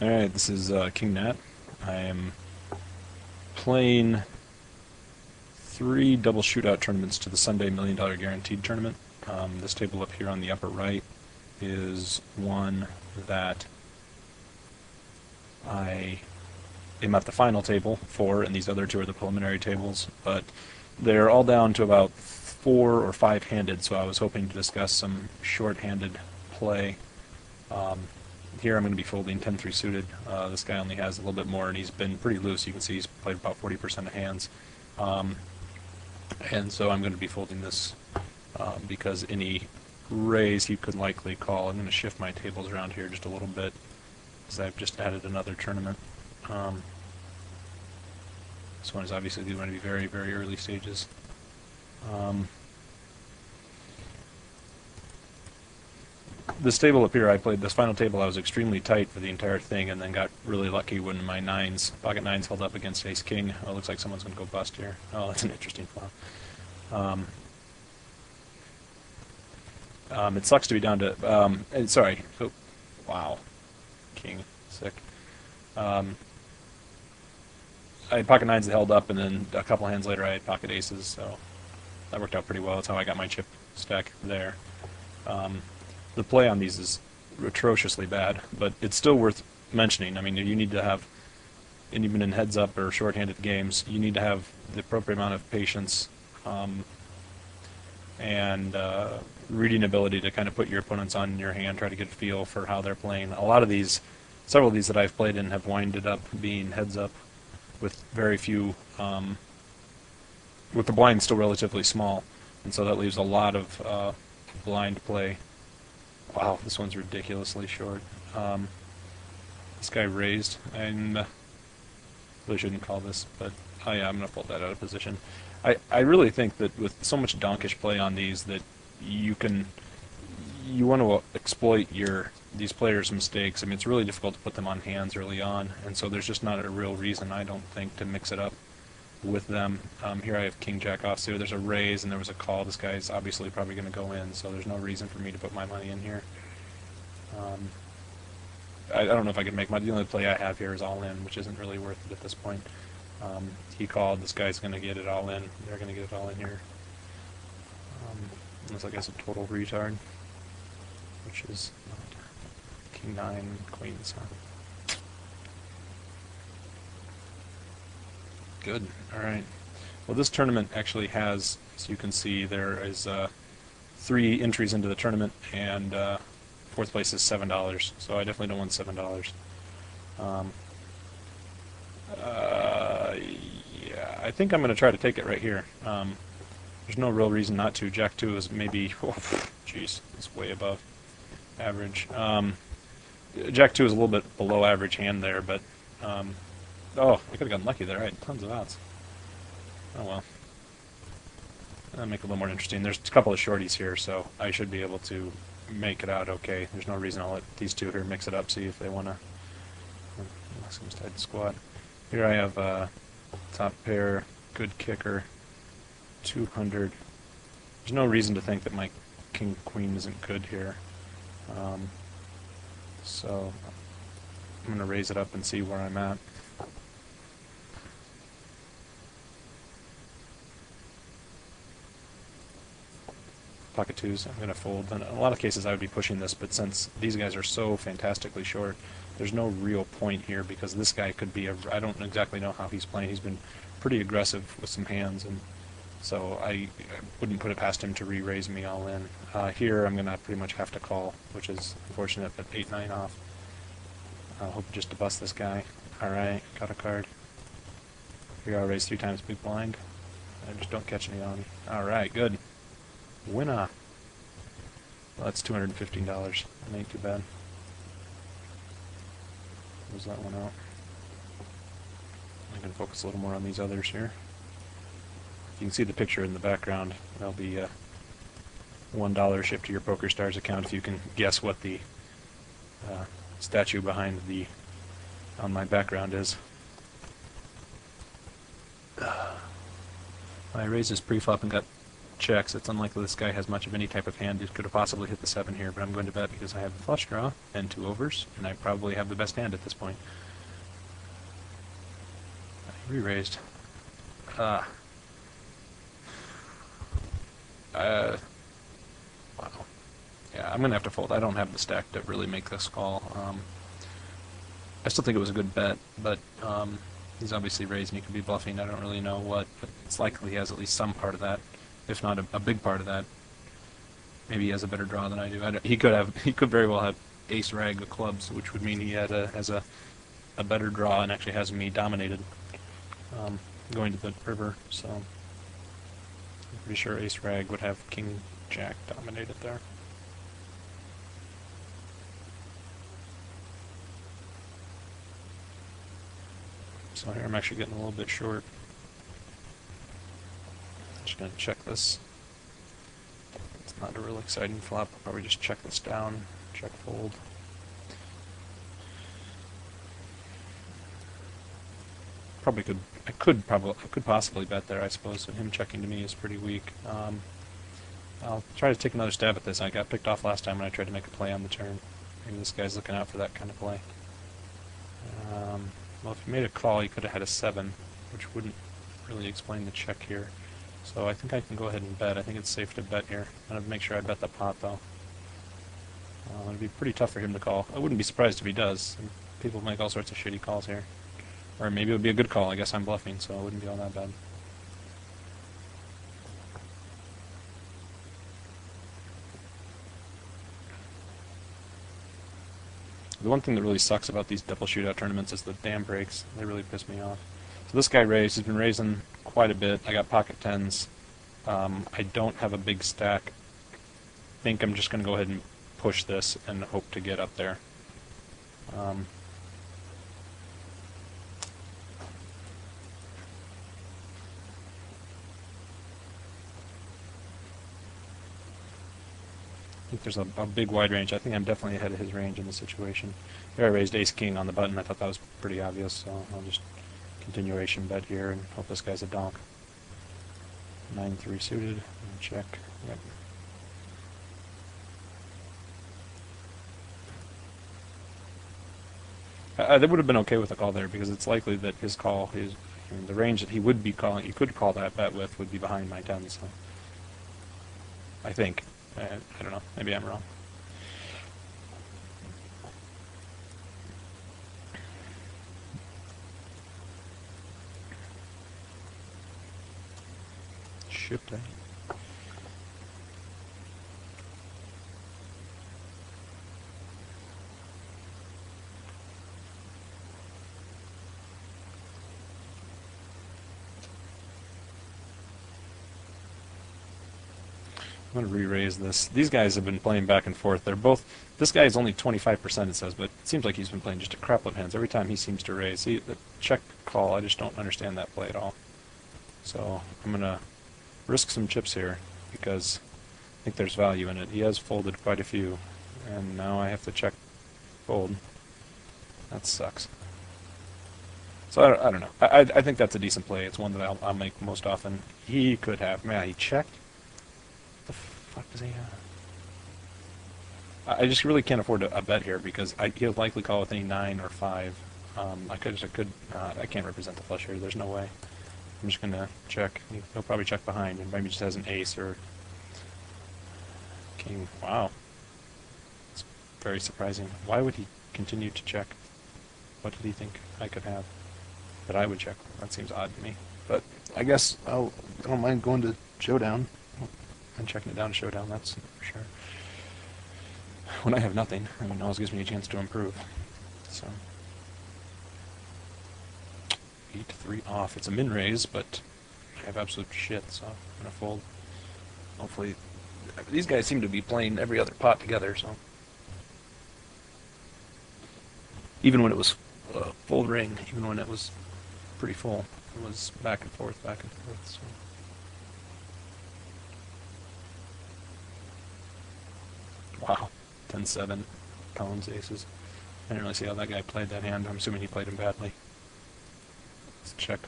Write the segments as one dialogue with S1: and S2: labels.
S1: Alright, this is kingnat. I am playing 3 double shootout tournaments to the Sunday $1,000,000 Guaranteed tournament. This table up here on the upper right is one that I am at the final table for, and these other two are the preliminary tables, but they're all down to about 4 or 5-handed, so I was hoping to discuss some short-handed play. Here I'm going to be folding 10-3 suited. This guy only has a little bit more, and he's been pretty loose. You can see he's played about 40% of hands. And so I'm going to be folding this because any raise he could likely call. I'm going to shift my tables around here just a little bit because I've just added another tournament. This one is obviously going to be very, very early stages. This table up here, I played this final table. I was extremely tight for the entire thing, and then got really lucky when my pocket nines held up against ace king. Oh, it looks like someone's going to go bust here. Oh, that's an interesting flop. It sucks to be down to. Sorry. Oh, wow. King. Sick. I had pocket nines that held up, and then a couple hands later I had pocket aces, so that worked out pretty well. That's how I got my chip stack there. The play on these is atrociously bad, but it's still worth mentioning. I mean, you need to have, and even in heads-up or short-handed games, you need to have the appropriate amount of patience and reading ability to kind of put your opponents on your hand, try to get a feel for how they're playing. A lot of these, several of these that I've played in have winded up being heads-up with very few, with the blind still relatively small, and so that leaves a lot of blind play. Wow, this one's ridiculously short. This guy raised. I really shouldn't call this, but oh yeah, I'm going to fold that out of position. I really think that with so much donkish play on these that you want to exploit these players' mistakes. I mean, it's really difficult to put them on hands early on, and so there's just not a real reason, I don't think, to mix it up with them. Here I have king jack offsuit. There's a raise and there was a call. This guy's obviously probably going to go in, so there's no reason for me to put my money in here. I don't know if I can make money. The only play I have here is all in, which isn't really worth it at this point. He called. This guy's going to get it all in. They're going to get it all in here. Looks like it's a total retard, which is not. King 9, queen 7. Good. All right. Well, this tournament actually has, as you can see, there is 3 entries into the tournament, and 4th place is $7. So I definitely don't want $7. Yeah, I think I'm going to try to take it right here. There's no real reason not to. Jack 2 is maybe, jeez, it's way above average. Jack 2 is a little bit below average hand there, but. Oh, I could have gotten lucky there. I had tons of outs. Oh well. That'll make it a little more interesting. There's a couple of shorties here, so I should be able to make it out okay. There's no reason I'll let these two here mix it up, see if they want to. Squat. Here I have top pair, good kicker, 200. There's no reason to think that my king queen isn't good here. So I'm going to raise it up and see where I'm at. Pocket 2s, I'm going to fold. In a lot of cases I would be pushing this, but since these guys are so fantastically short, there's no real point here because this guy could be I don't exactly know how he's playing. He's been pretty aggressive with some hands, and so I wouldn't put it past him to re-raise me all in. Here I'm going to pretty much have to call, which is unfortunate, but 8-9 off. I'll hope just to bust this guy. Alright, got a card. Here I'll raise 3 times big blind. I just don't catch any on. Alright, good. Winner. Well, that's $215. That ain't too bad. Close that one out. I'm going to focus a little more on these others here. You can see the picture in the background. That'll be $1 shipped to your PokerStars account if you can guess what the statue behind on my background is. I raised this pre-flop and got checks, it's unlikely this guy has much of any type of hand. He could have possibly hit the 7 here, but I'm going to bet because I have the flush draw and 2 overs, and I probably have the best hand at this point. Re-raised. Wow. Yeah, I'm going to have to fold. I don't have the stack to really make this call. I still think it was a good bet, but he's obviously raised and he could be bluffing. I don't really know what, but it's likely he has at least some part of that, if not a big part of that. Maybe he has a better draw than I do. He could very well have ace rag of clubs, which would mean he has a better draw and actually has me dominated going to the river. So I'm pretty sure ace rag would have king jack dominated there. So here I'm actually getting a little bit short. Just going to check this. It's not a real exciting flop. I'll probably just check this down, check fold. I could possibly bet there, I suppose, so him checking to me is pretty weak. I'll try to take another stab at this. I got picked off last time when I tried to make a play on the turn. Maybe this guy's looking out for that kind of play. Well, if he made a call, he could have had a 7, which wouldn't really explain the check here. So I think I can go ahead and bet. I think it's safe to bet here. I'm going to make sure I bet the pot, though. It'd be pretty tough for him to call. I wouldn't be surprised if he does. People make all sorts of shitty calls here. Or maybe it would be a good call. I guess I'm bluffing, so it wouldn't be all that bad. The one thing that really sucks about these double shootout tournaments is the damn breaks. They really piss me off. So this guy raised. He's been raising quite a bit. I got pocket 10s. I don't have a big stack. I think I'm just going to go ahead and push this and hope to get up there. I think there's a big wide range. I think I'm definitely ahead of his range in this situation. Here I raised ace-king on the button. I thought that was pretty obvious, so I'll just continuation bet here and hope this guy's a donk. 9-3 suited, and check. Yep. That would have been okay with a call there because it's likely that his call, the range that he would be calling, he could call that bet with, would be behind my 10s. So I think. I don't know. Maybe I'm wrong. Should I? I'm going to re-raise this. These guys have been playing back and forth. They're both... This guy is only 25%, it says, but it seems like he's been playing just a crap of hands. Every time he seems to raise. See, the check call, I just don't understand that play at all. So I'm going to risk some chips here because I think there's value in it. He has folded quite a few, and now I have to check fold. That sucks. So I don't know. I think that's a decent play. It's one that I'll make most often. He could have... Man, he checked? What the fuck does he have? I just really can't afford a bet here because he'll likely call with any 9 or 5. I can't represent the flush here. There's no way. I'm just gonna check. He'll probably check behind, and maybe just has an ace or king. Wow, it's very surprising. Why would he continue to check? What did he think I could have that I would check? That seems odd to me. But I guess I don't mind going to showdown. And checking it down to showdown, that's for sure. When I have nothing, I mean, it always gives me a chance to improve. So 8-3 off. It's a min raise, but I have absolute shit, so I'm gonna fold. Hopefully, these guys seem to be playing every other pot together, so even when it was full ring, even when it was pretty full, it was back and forth, So. Wow, 10-7, Collins aces. I didn't really see how that guy played that hand. I'm assuming he played him badly. Let's check.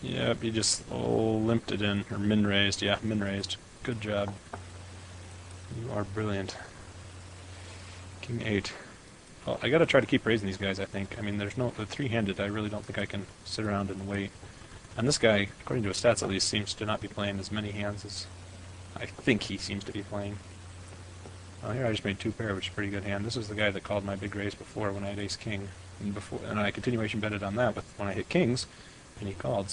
S1: Yep, you just limped it in, or min-raised. Yeah, min-raised. Good job. You are brilliant. King 8. Well, I gotta try to keep raising these guys, I think. I mean, the three-handed, I really don't think I can sit around and wait. And this guy, according to his stats at least, seems to not be playing as many hands as I think he seems to be playing. Well, here I just made 2 pair, which is a pretty good hand. This is the guy that called my big raise before when I had ace-king. And I continuation betted on that when I hit kings, and he called.